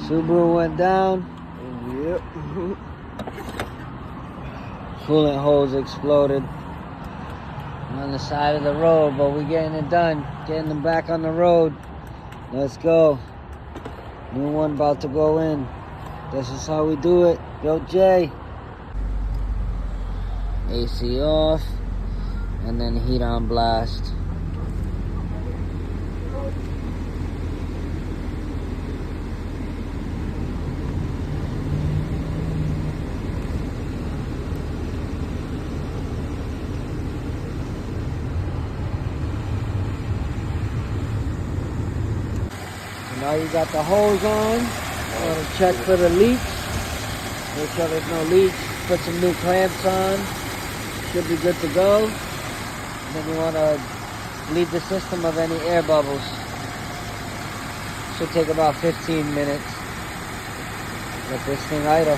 Subaru went down. Yep. Coolant hose exploded on the side of the road, but we're getting it done. Getting them back on the road. Let's go. New one about to go in. This is how we do it. Yo, Jay. AC off, and then heat on blast. So now you got the hose on. You want to check for the leaks. Make sure there's no leaks. Put some new clamps on. Should be good to go. And then you want to bleed the system of any air bubbles. Should take about 15 minutes. Let this thing idle.